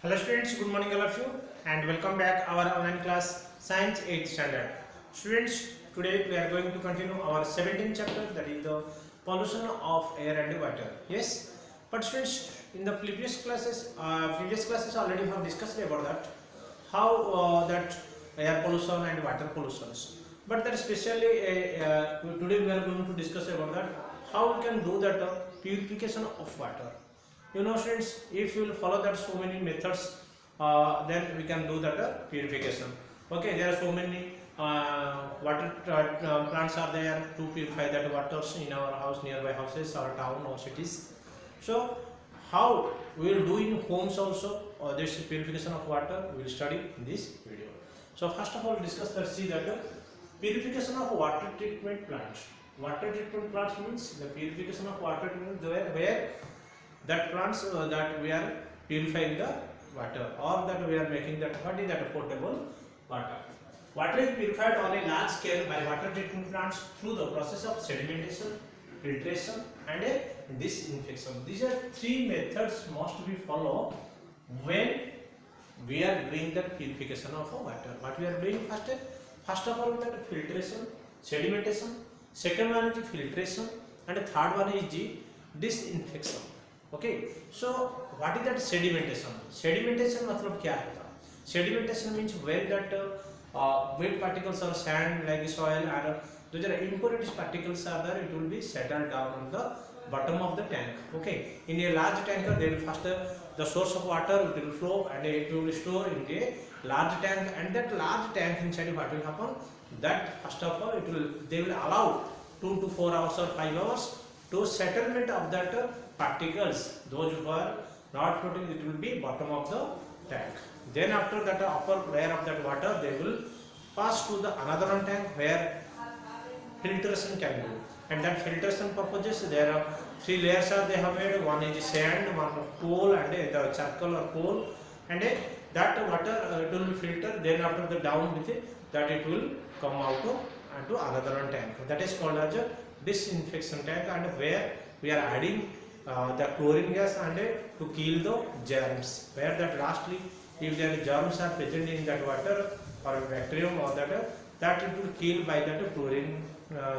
Hello students, good morning all of you and welcome back our online class Science 8th standard. Students, today we are going to continue our 17th chapter, that is the pollution of air and water. Yes, but students, in the previous classes already have discussed about that how that air pollution and water pollutions. But that especially today we are going to discuss about that how we can do that purification of water. You know students, if you will follow that so many methods, then we can do that purification. Okay, there are so many water plants are there to purify that waters in our house, nearby houses, our town or cities. So how we will do in homes also this purification of water, we will study in this video. So first of all, discuss that, see that purification of water treatment plants. Water treatment plants means the purification of water treatment where that plants that we are purifying the water, or that we are making that what is that potable water. Water is purified on a large scale by water treatment plants through the process of sedimentation, filtration and disinfection. These are three methods must be followed when we are doing the purification of water. What we are doing first of all that filtration, sedimentation, second one is filtration and the third one is the disinfection. Okay, so what is that sedimentation? Sedimentation मतलब क्या है? Sedimentation means when that wet particles or sand like soil and those are impurities particles are there, it will be settled down on the bottom of the tank. Okay, in a large tanker they will first the source of water it will flow and it will store in a large tank, and that large tank inside what will happen, that first of all they will allow 2 to 4 hours or 5 hours to settlement of that particles, those who are not floating, it will be bottom of the tank. Then after that upper layer of that water they will pass to the another one tank where filtration can do, and that filtration purposes there are 3 layers are they have made. One is sand, one coal and the charcoal or coal, and that water it will be filtered. Then after the down with it, that it will come out to another one tank, that is called as a disinfection tank, and where we are adding the chlorine gas and to kill the germs, where that lastly if there germs are present in that water or bacterium or that it will kill by that chlorine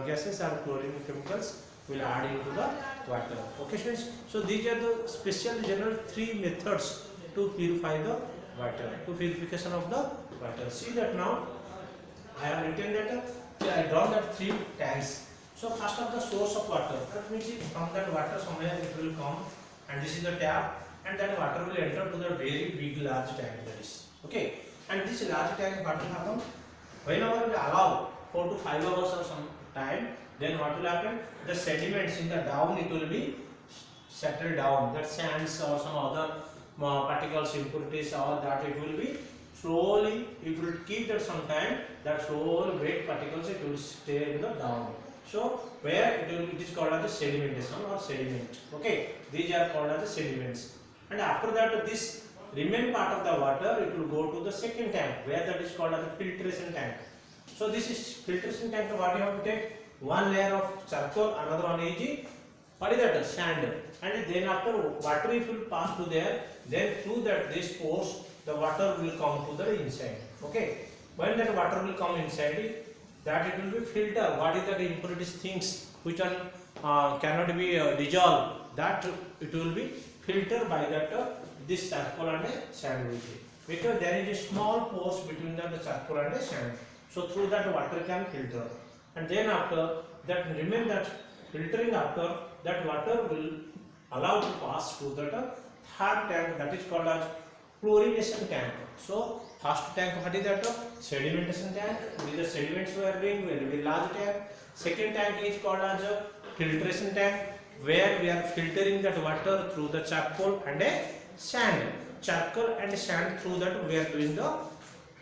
gases or chlorine chemicals will add into the water. Okay students, so these are the special general 3 methods to purify the water, to purification of the water. See that now I have written that I drawn that 3 tanks. So first of the source of water, that means from that water somewhere it will come, and this is the tap, and that water will enter to the very big large tank, that is okay. And this large tank what will happen, whenever we allow 4 to 5 hours or some time, then what will happen, the sediments in the down it will be settled down, that sands or some other particles, impurities, or that it will be slowly, if you keep that some time, that slowly wet particles it will stay in the down. So where it is called as sedimentation or sediment. Okay, these are called as sediments. And after that, this remain part of the water it will go to the second tank, where that is called as a filtration tank. So this is filtration tank. What you have to take, one layer of charcoal, another one is what is that, sand, and then after water if will pass to there, then through that this pores the water will come to the inside. Okay, when that water will come inside it, that it will be filtered. What is that impurities things which are cannot be dissolved, that it will be filtered by that this charcoal and sand will be, because there is a small pores between the charcoal and the sand. So through that water can filter, and then after that remain that filtering, after that water will allow to pass to that third tank, that is called as chlorination tank. So first tank what is that, sedimentation tank, with the sediments we are doing very large tank. Second tank is called as a filtration tank, where we are filtering that water through the charcoal and sand. Charcoal and sand, through that we are doing the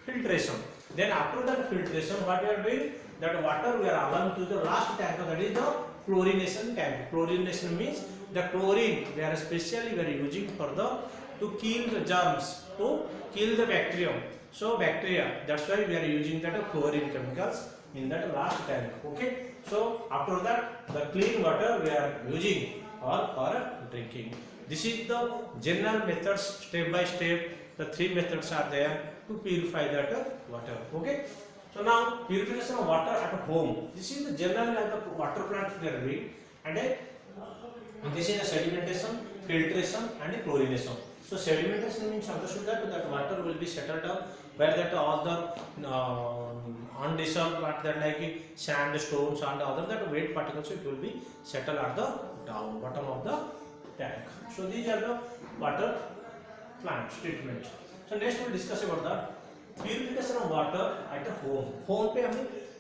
filtration. Then after that filtration what we are doing, that water we are allowing to the last tank, that is the chlorination tank. Chlorination means the chlorine we are specially we are using for the to kill the germs, to kill the bacterium. So bacteria, that's why we are using that chlorine chemicals in that last tank. Okay, so after that the clean water we are using or for drinking. This is the general methods, step by step. The three methods are there to purify that water. Okay. So now purification of water at home. This is the general the water plant they are doing, and this is a sedimentation, filtration, and chlorination. So sedimentation means understood that water will be settled down where that all the undissolved what that like sand, stones, and other that weight particles, it will be settled at the down bottom of the tank. So these are the water plant treatment. So next we will discuss about the purification of water at home. Home पे हम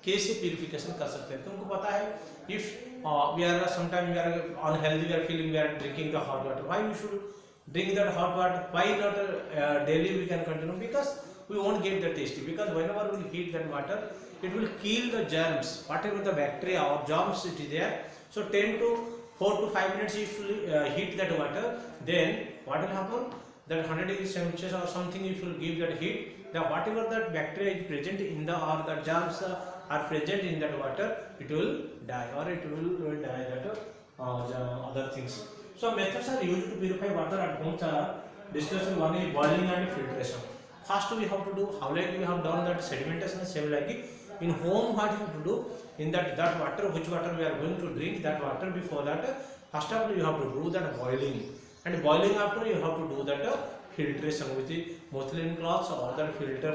कैसे purification कर सकते हैं? तुमको पता है if we are sometimes we are unhealthy, we are feeling we are drinking the hot water. Why we should drink that hot water? Why not daily we can continue? Because we won't get the tasty. Because whenever we heat that water, it will kill the germs, whatever the bacteria or germs it is there. So 10 to 4 to 5 minutes if you heat that water, then what will happen? That 100 degrees Celsius or something, if you give that heat, the whatever that bacteria is present in the or the germs are present in that water, it will die or it will die that other things. So methods are used to purify water at home are discussion. One is boiling and filtration. First we have to do how like we have done that sedimentation, same like in home what you have to do in that water, which water we are going to drink, that water before that first of all you have to do that boiling, and boiling after you have to do that filtration with the muslin cloths or that filter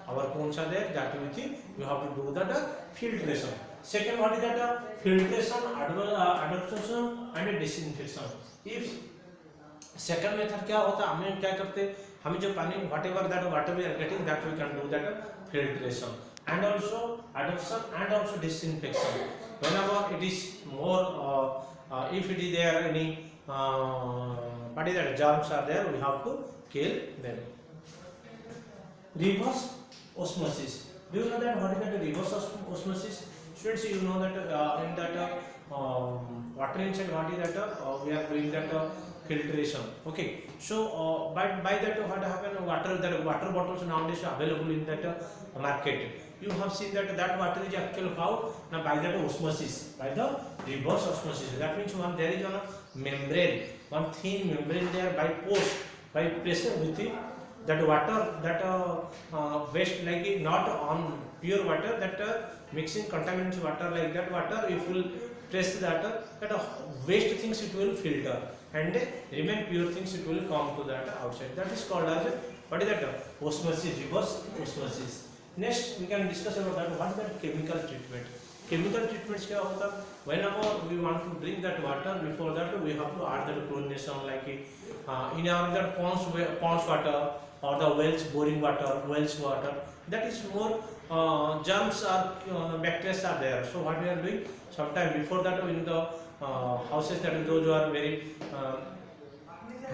our phones are there, that with the you have to do that filtration. Second what is that filtration, adsorption and disinfection. If second method क्या होता है, हमें क्या करते हैं, हमें जो पानी whatever that water we are getting, that we can do that filtration and also adsorption and also disinfection. Whenever it is more if it is there any what is that germs are there, we have to kill them. Reverse osmosis. Do you know that what is that reverse osmosis? Students, you know that in that water inside what is that we are doing that filtration. Okay, so by that what happen, water bottles nowadays are available in that market. You have seen that water is actually how now by that osmosis, by the reverse osmosis. That means there is one membrane, one thin membrane there by force, by pressure with it, that water that waste like not on pure water, that mixing contaminated water like that water, if you will press that waste things it will filter and remain pure things it will come to that outside. That is called as what is that osmosis, reverse osmosis. Next we can discuss about that what is that chemical treatment. Chemical treatments क्या होता है, whenever we want to drink that water, before that we have to add that chlorination like in our that ponds water or the wells boring water, wells water, that is more germs or bacteria are there. So what we are doing, sometime before that in the houses that those who are very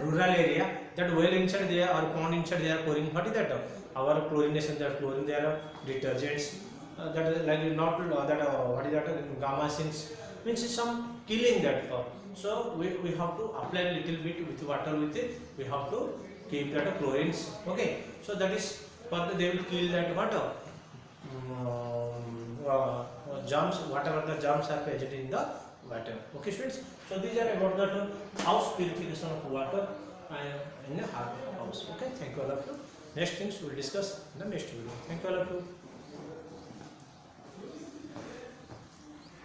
rural area, that well inside there or pond inside they are pouring what is that our chlorination, that chlorine there, detergents that is like not that what is that gamma sins, means some killing that. So we have to apply a little bit with water with it, we have to keep that chlorines. Okay, so that is for they will kill that water germs, whatever the germs are present in the water. Okay students, so these are about the house purification of water in a house. Okay, thank you all of you. Next things we will discuss in the next video. Thank you all of you.